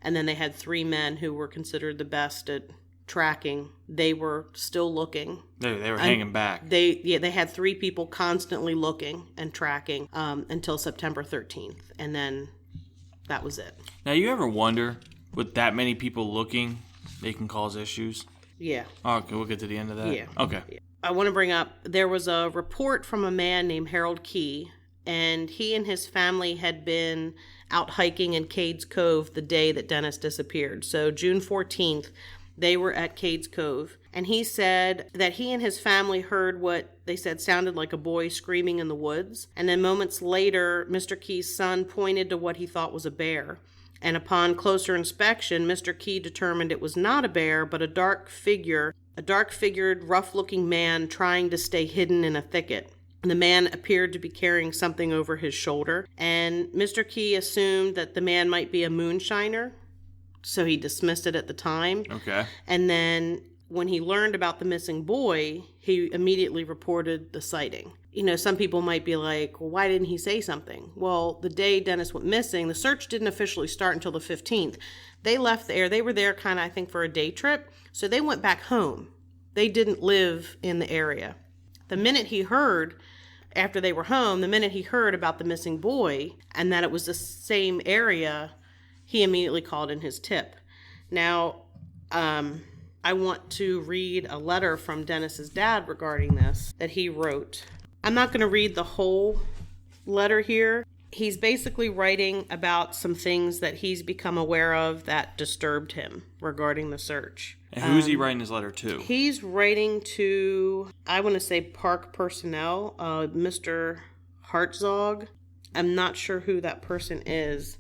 and then they had 3 men who were considered the best at tracking. They were still looking. They were hanging back. They had 3 people constantly looking and tracking until September 13th, and then that was it. Now, you ever wonder, with that many people looking, they can cause issues? Yeah. Oh, okay, we'll get to the end of that. Yeah. Okay. I want to bring up, there was a report from a man named Harold Key, and he and his family had been out hiking in Cades Cove the day that Dennis disappeared. So June 14th, they were at Cades Cove, and he said that he and his family heard what they said sounded like a boy screaming in the woods. And then moments later, Mr. Key's son pointed to what he thought was a bear. And upon closer inspection, Mr. Key determined it was not a bear, but a dark-figured, rough-looking man trying to stay hidden in a thicket. The man appeared to be carrying something over his shoulder, and Mr. Key assumed that the man might be a moonshiner, so he dismissed it at the time. Okay. And then when he learned about the missing boy, he immediately reported the sighting. Some people might be like, well, why didn't he say something? Well, the day Dennis went missing, the search didn't officially start until the 15th. They left there. They were there kind of, I think, for a day trip. So they went back home. They didn't live in the area. The minute he heard, after they were home, the minute he heard about the missing boy and that it was the same area, he immediately called in his tip. Now, I want to read a letter from Dennis's dad regarding this that he wrote. I'm not going to read the whole letter here. He's basically writing about some things that he's become aware of that disturbed him regarding the search. And who's he writing his letter to? He's writing to, I want to say park personnel, Mr. Hartzog. I'm not sure who that person is.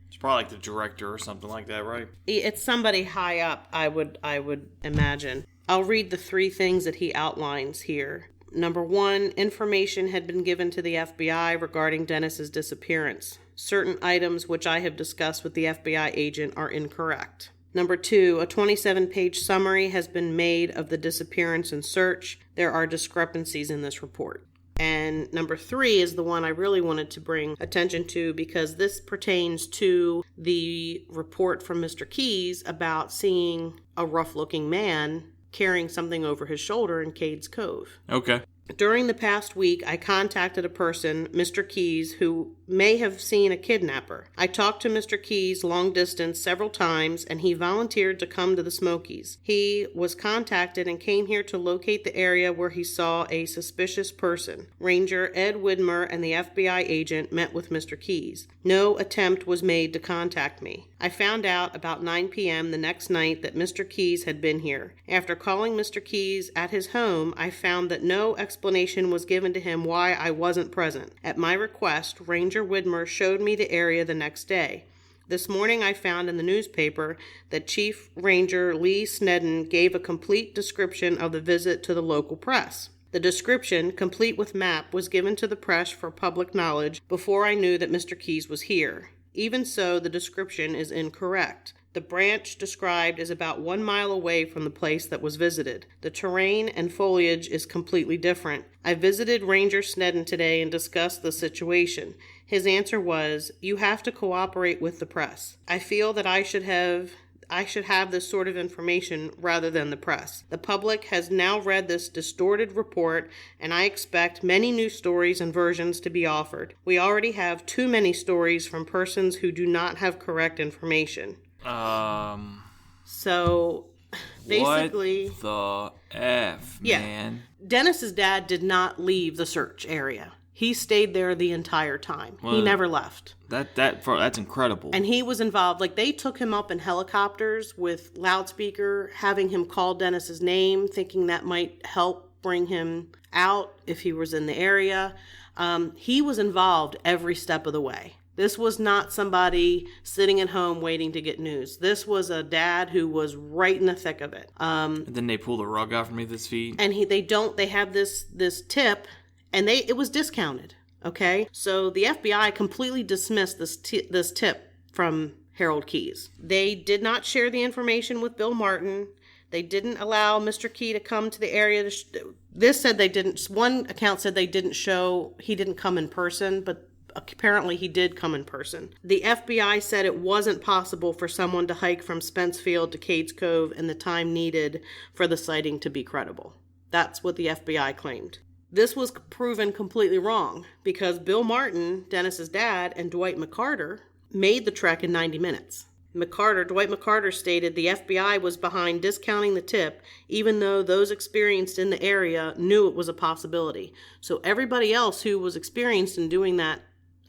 It's probably like the director or something like that, right? It's somebody high up, I would imagine. I'll read the 3 things that he outlines here. Number 1, information had been given to the FBI regarding Dennis's disappearance. Certain items which I have discussed with the FBI agent are incorrect. Number 2, a 27-page summary has been made of the disappearance and search. There are discrepancies in this report. And number 3 is the one I really wanted to bring attention to because this pertains to the report from Mr. Keyes about seeing a rough-looking man carrying something over his shoulder in Cades Cove. Okay. During the past week, I contacted a person, Mr. Keyes, who may have seen a kidnapper. I talked to Mr. Keyes long distance several times, and he volunteered to come to the Smokies. He was contacted and came here to locate the area where he saw a suspicious person. Ranger Ed Widmer and the FBI agent met with Mr. Keyes. No attempt was made to contact me. I found out about 9 p.m. the next night that Mr. Keyes had been here. After calling Mr. Keyes at his home, I found that no explanation was given to him why I wasn't present. At my request, Ranger Widmer showed me the area the next day. This morning I found in the newspaper that Chief Ranger Lee Snedden gave a complete description of the visit to the local press. The description, complete with map, was given to the press for public knowledge before I knew that Mr. Keyes was here. Even so, the description is incorrect. The branch described is about 1 mile away from the place that was visited. The terrain and foliage is completely different. I visited Ranger Snedden today and discussed the situation. His answer was, "You have to cooperate with the press." I feel that I should have I should have this sort of information rather than the press. The public has now read this distorted report, and I expect many new stories and versions to be offered. We already have too many stories from persons who do not have correct information. So, basically... What the F, man? Dennis's dad did not leave the search area. He stayed there the entire time. Well, he never left. That's incredible. And he was involved. Like, they took him up in helicopters with loudspeaker, having him call Dennis's name, thinking that might help bring him out if he was in the area. He was involved every step of the way. This was not somebody sitting at home waiting to get news. This was a dad who was right in the thick of it. And then they pull the rug out from his feet. And they have this tip, and it was discounted. Okay, so the FBI completely dismissed this tip from Harold Keyes. They did not share the information with Bill Martin. They didn't allow Mr. Key to come to the area. This said they didn't. One account said he didn't come in person, but apparently he did come in person. The FBI said it wasn't possible for someone to hike from Spencefield to Cades Cove in the time needed for the sighting to be credible. That's what the FBI claimed. This was proven completely wrong because Bill Martin, Dennis's dad, and Dwight McCarter made the trek in 90 minutes. Dwight McCarter stated the FBI was behind discounting the tip, even though those experienced in the area knew it was a possibility. So everybody else who was experienced in doing that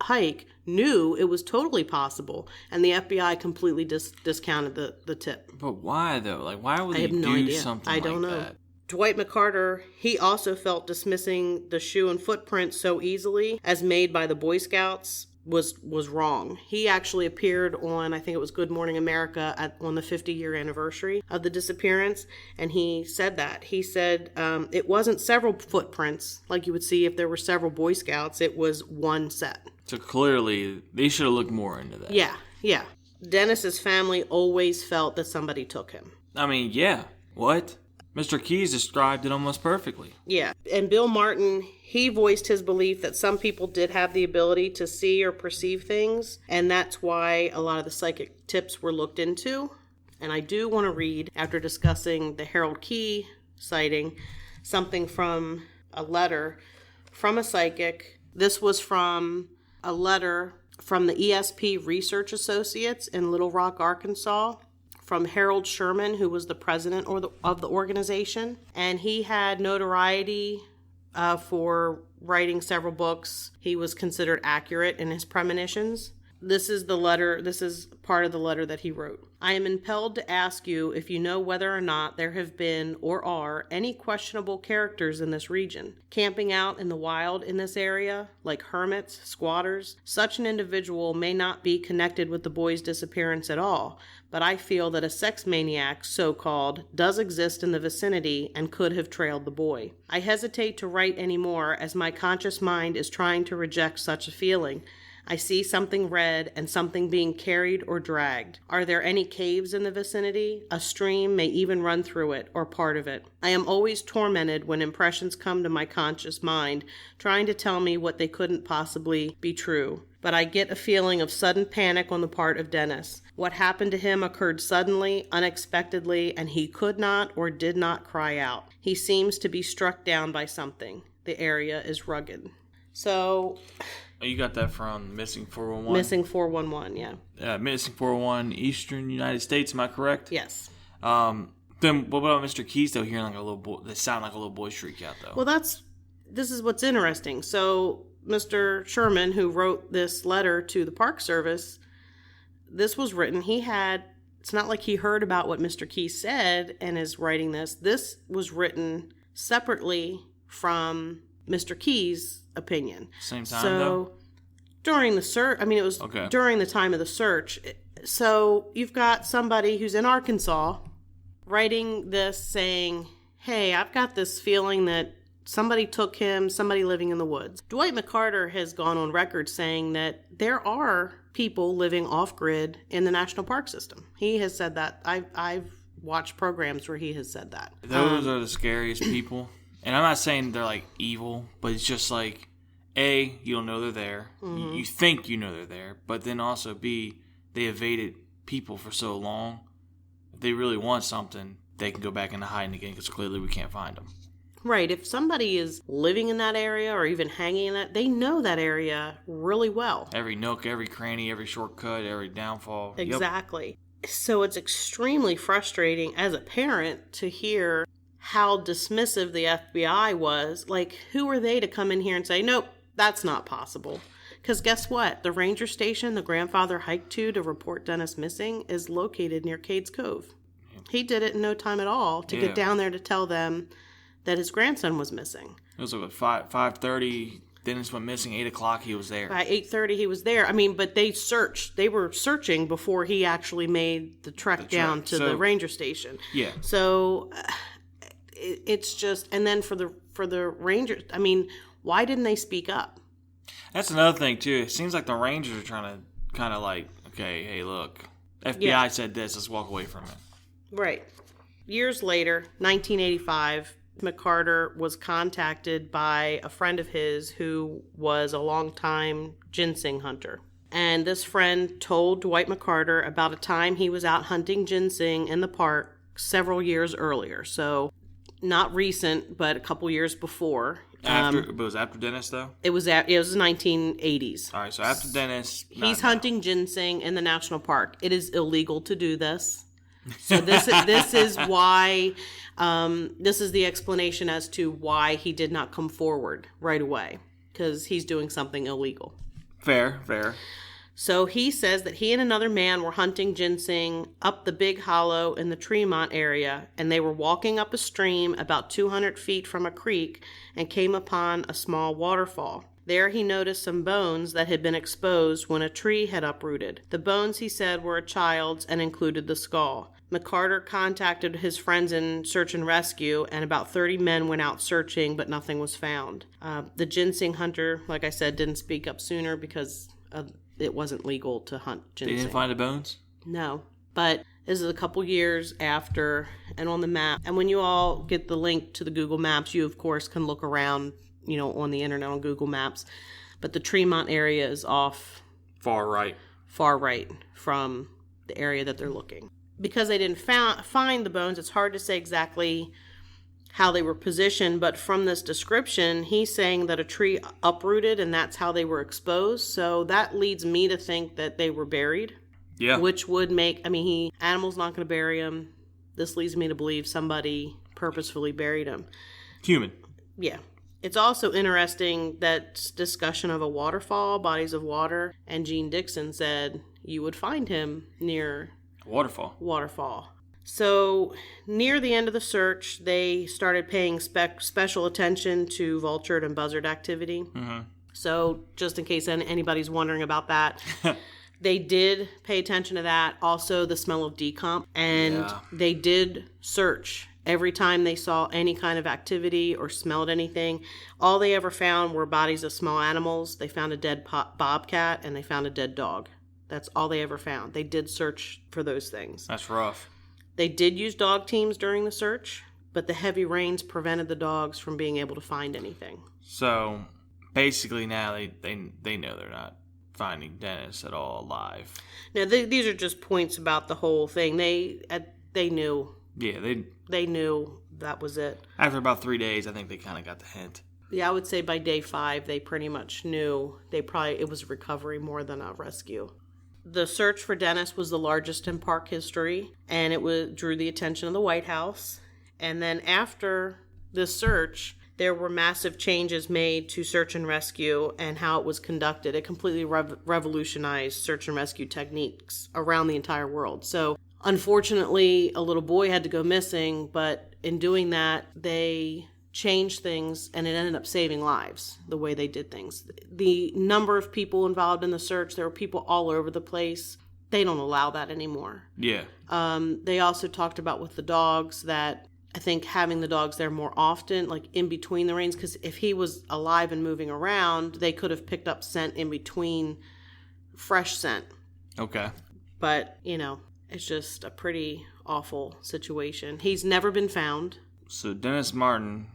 hike knew it was totally possible, and the FBI completely discounted the tip. But why, though? Like, why would they do something like that? I don't know. Dwight McCarter, he also felt dismissing the shoe and footprint so easily as made by the Boy Scouts was wrong. He actually appeared on, I think it was Good Morning America, on the 50-year anniversary of the disappearance, and he said that. He said it wasn't several footprints like you would see if there were several Boy Scouts. It was one set. So clearly, they should have looked more into that. Yeah. Dennis's family always felt that somebody took him. I mean, yeah. What? Mr. Keyes described it almost perfectly. Yeah, and Bill Martin, he voiced his belief that some people did have the ability to see or perceive things, and that's why a lot of the psychic tips were looked into. And I do want to read, after discussing the Harold Key sighting, something from a letter from a psychic. This was from a letter from the ESP Research Associates in Little Rock, Arkansas, from Harold Sherman, who was the president of the organization. And he had notoriety for writing several books. He was considered accurate in his premonitions. This is the letter. This is part of the letter that he wrote. I am impelled to ask you if you know whether or not there have been or are any questionable characters in this region, camping out in the wild in this area, like hermits, squatters. Such an individual may not be connected with the boy's disappearance at all, but I feel that a sex maniac, so-called, does exist in the vicinity and could have trailed the boy. I hesitate to write any more as my conscious mind is trying to reject such a feeling. I see something red and something being carried or dragged. Are there any caves in the vicinity? A stream may even run through it, or part of it. I am always tormented when impressions come to my conscious mind, trying to tell me what they couldn't possibly be true. But I get a feeling of sudden panic on the part of Dennis. What happened to him occurred suddenly, unexpectedly, and he could not or did not cry out. He seems to be struck down by something. The area is rugged. So... You got that from Missing 411? Missing 411, yeah. Missing 411, Eastern United States, am I correct? Yes. Then what about Mr. Keyes, though, hearing like a little boy, they sound like a little boy shriek out, though? Well, this is what's interesting. So, Mr. Sherman, who wrote this letter to the Park Service, this was written, it's not like he heard about what Mr. Keyes said and is writing this. This was written separately from Mr. Keyes' opinion. Same time, though? During the search, it was during the time of the search. So you've got somebody who's in Arkansas writing this saying, hey, I've got this feeling that somebody took him, somebody living in the woods. Dwight McCarter has gone on record saying that there are people living off-grid in the national park system. He has said that. I've watched programs where he has said that. Those are the scariest people. And I'm not saying they're, like, evil, but it's just, like, A, you don't know they're there. Mm-hmm. You think you know they're there. But then also, B, they evaded people for so long if they really want something, they can go back into hiding again because clearly we can't find them. Right. If somebody is living in that area or even hanging in that, they know that area really well. Every nook, every cranny, every shortcut, every downfall. Exactly. Yep. So it's extremely frustrating as a parent to hear how dismissive the FBI was. Like, who are they to come in here and say, nope, that's not possible? Because guess what? The ranger station the grandfather hiked to report Dennis missing is located near Cades Cove. He did it in no time at all to get down there to tell them that his grandson was missing. It was like 5:30. Dennis went missing. 8 o'clock, he was there. By 8:30, he was there. I mean, but they searched. They were searching before he actually made the trek down to the ranger station. Yeah. So it's just, and then for the rangers, I mean, why didn't they speak up? That's another thing too. It seems like the Rangers are trying to kind of like, okay, hey, look, FBI said this. Let's walk away from it. Right. Years later, 1985, McCarter was contacted by a friend of his who was a longtime ginseng hunter. And this friend told Dwight McCarter about a time he was out hunting ginseng in the park several years earlier. So not recent, but a couple years before. But it was after Dennis, though? It was 1980s. All right, so after Dennis... He's hunting ginseng in the national park. It is illegal to do this. So this is why... this is the explanation as to why he did not come forward right away. Because he's doing something illegal. Fair. So he says that he and another man were hunting ginseng up the Big Hollow in the Tremont area, and they were walking up a stream about 200 feet from a creek and came upon a small waterfall. There he noticed some bones that had been exposed when a tree had uprooted. The bones, he said, were a child's and included the skull. McCarter contacted his friends in search and rescue, and about 30 men went out searching, but nothing was found. The ginseng hunter, like I said, didn't speak up sooner because it wasn't legal to hunt ginseng. They didn't find the bones? No. But this is a couple years after, and on the map. And when you all get the link to the Google Maps, you, of course, can look around, on the internet on Google Maps. But the Tremont area is off. Far right from the area that they're looking. Because they didn't find the bones, it's hard to say exactly how they were positioned, but from this description, he's saying that a tree uprooted and that's how they were exposed. So that leads me to think that they were buried. Yeah. Which would make, animal's not going to bury them. This leads me to believe somebody purposefully buried them. Human. Yeah. It's also interesting that discussion of a waterfall, bodies of water, and Gene Dixon said you would find him near waterfall. So near the end of the search, they started paying special attention to vulture and buzzard activity. Mm-hmm. So just in case anybody's wondering about that, they did pay attention to that. Also, the smell of decomp. And they did search every time they saw any kind of activity or smelled anything. All they ever found were bodies of small animals. They found a dead bobcat and they found a dead dog. That's all they ever found. They did search for those things. That's rough. They did use dog teams during the search, but the heavy rains prevented the dogs from being able to find anything. So basically now they know they're not finding Dennis at all alive. Now, these are just points about the whole thing. They knew. Yeah, they knew that was it. After about 3 days, I think they kind of got the hint. Yeah, I would say by day 5, they pretty much knew. It was a recovery more than a rescue. The search for Dennis was the largest in park history, and it drew the attention of the White House. And then after this search, there were massive changes made to search and rescue and how it was conducted. It completely revolutionized search and rescue techniques around the entire world. So, unfortunately, a little boy had to go missing, but in doing that, they changed things and it ended up saving lives the way they did things. The number of people involved in the search, there were people all over the place. They don't allow that anymore. Yeah. They also talked about with the dogs that I think having the dogs there more often, like in between the rains, because if he was alive and moving around, they could have picked up scent in between fresh scent. Okay. But, it's just a pretty awful situation. He's never been found. So Dennis Martin,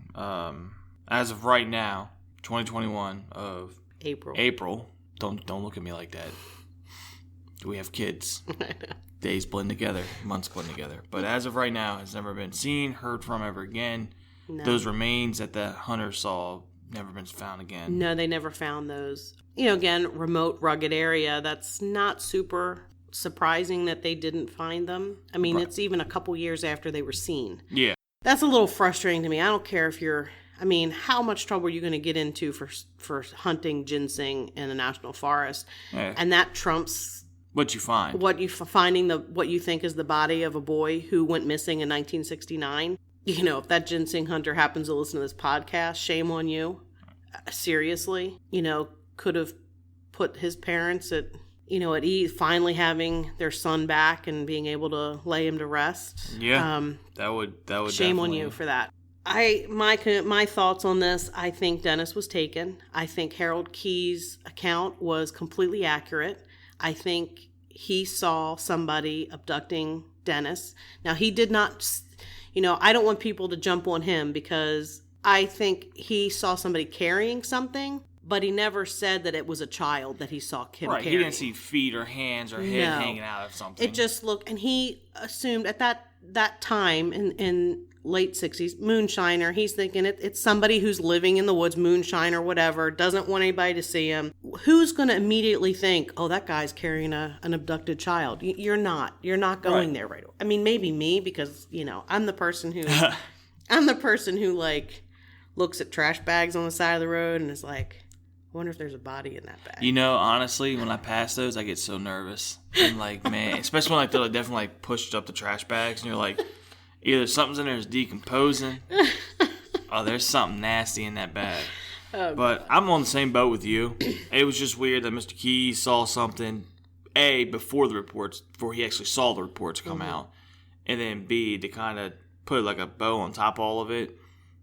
as of right now, 2021 of April. Don't look at me like that. we have kids. Days blend together, months blend together. But as of right now, it's never been seen, heard from ever again. No. Those remains that the hunter saw never been found again. No, they never found those. Again, remote, rugged area. That's not super surprising that they didn't find them. I mean, It's even a couple years after they were seen. Yeah. That's a little frustrating to me. I don't care if how much trouble are you going to get into for hunting ginseng in a national forest? Yeah. And that trumps what you find. What you think is the body of a boy who went missing in 1969. If that ginseng hunter happens to listen to this podcast, shame on you. Seriously, could have put his parents at ease, finally having their son back and being able to lay him to rest. Yeah, that would shame on you for that. My thoughts on this. I think Dennis was taken. I think Harold Key's account was completely accurate. I think he saw somebody abducting Dennis. Now, he did not, I don't want people to jump on him because I think he saw somebody carrying something, but he never said that it was a child that he saw him carrying. He didn't see feet or hands or head hanging out of something. It just looked, and he assumed at that time in late 60s, moonshiner, he's thinking it's somebody who's living in the woods, moonshine or whatever, doesn't want anybody to see him. Who's going to immediately think, oh, that guy's carrying an abducted child? You're not going there right away. I mean, maybe me, because, I'm the person who like looks at trash bags on the side of the road and is like, I wonder if there's a body in that bag. Honestly, when I pass those, I get so nervous. I'm like, man, especially when they're definitely pushed up the trash bags and you're like, either something's in there is decomposing, or there's something nasty in that bag. But I'm on the same boat with you. It was just weird that Mr. Key saw something, A, before he actually saw the reports come out, and then B, to kind of put like a bow on top of all of it.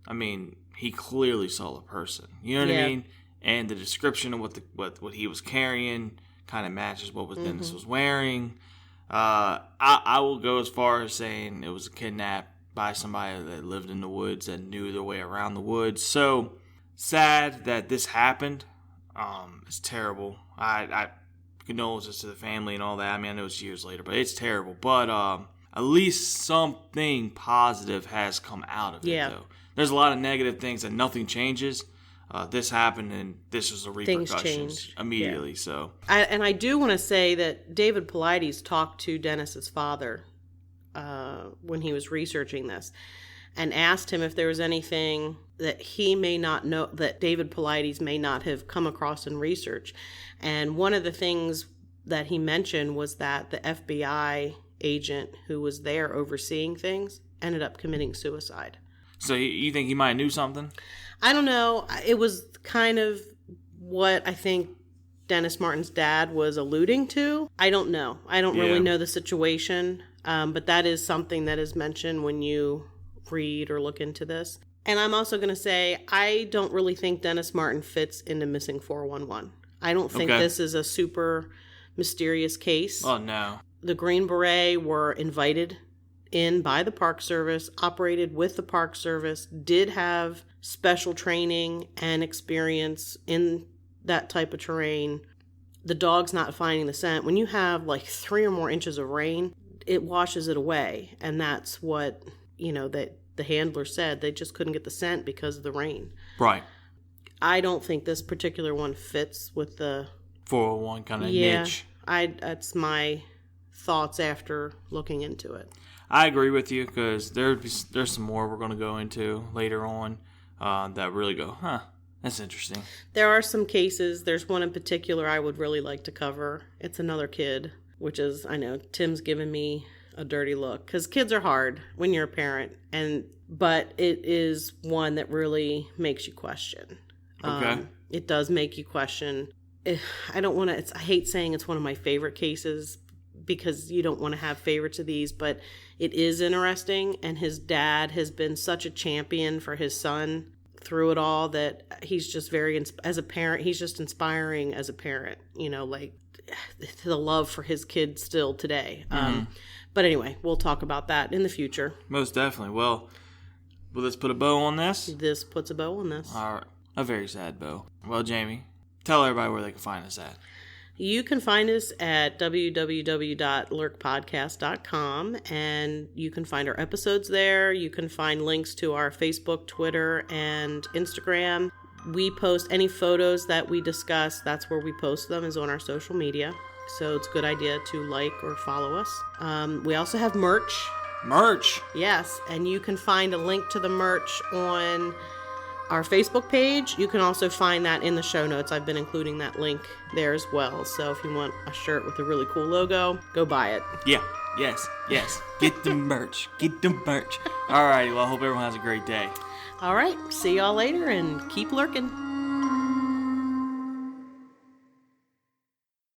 I mean, he clearly saw the person. You know what I mean? And the description of what he was carrying kind of matches what Dennis was wearing. I will go as far as saying it was a kidnap by somebody that lived in the woods and knew their way around the woods. So sad that this happened. It's terrible. I condolences to the family and all that. I mean, I know it's years later, but it's terrible. But at least something positive has come out of it, though. There's a lot of negative things and nothing changes. This happened, and this is the repercussions immediately. Yeah. So, I do want to say that David Paulides talked to Dennis's father when he was researching this, and asked him if there was anything that he may not know, that David Paulides may not have come across in research. And one of the things that he mentioned was that the FBI agent who was there overseeing things ended up committing suicide. So you think he might knew something? I don't know. It was kind of what I think Dennis Martin's dad was alluding to. I don't know. I don't really know the situation, but that is something that is mentioned when you read or look into this. And I'm also going to say, I don't really think Dennis Martin fits into Missing 411. I don't think this is a super mysterious case. Oh, no. The Green Beret were invited in by the Park Service, operated with the Park Service, did have special training and experience in that type of terrain. The dog's not finding the scent. When you have like 3 or more inches of rain, it washes it away. And that's what, that the handler said. They just couldn't get the scent because of the rain. Right. I don't think this particular one fits with the 401 kind of niche. That's my thoughts after looking into it. I agree with you, because there's some more we're going to go into later on that really go, that's interesting. There are some cases. There's one in particular I would really like to cover. It's another kid, which is, I know, Tim's giving me a dirty look, because kids are hard when you're a parent, but it is one that really makes you question. Okay. It does make you question. I hate saying it's one of my favorite cases, because you don't want to have favorites of these, but it is interesting, and his dad has been such a champion for his son through it all that he's just as a parent, he's just inspiring as a parent, like the love for his kid still today. But anyway, we'll talk about that in the future. Most definitely. Well, let's put a bow on this. This puts a bow on this. All right. A very sad bow. Well, Jamie, tell everybody where they can find us at. You can find us at www.lurkpodcast.com, and you can find our episodes there. You can find links to our Facebook, Twitter, and Instagram. We post any photos that we discuss. That's where we post them, is on our social media. So it's a good idea to like or follow us. We also have merch. Merch. Yes, and you can find a link to the merch on our Facebook page. You can also find that in the show notes. I've been including that link there as well. So if you want a shirt with a really cool logo, go buy it. Yeah. Yes. Get the merch. All right. Well, I hope everyone has a great day. All right, see y'all later and keep lurking.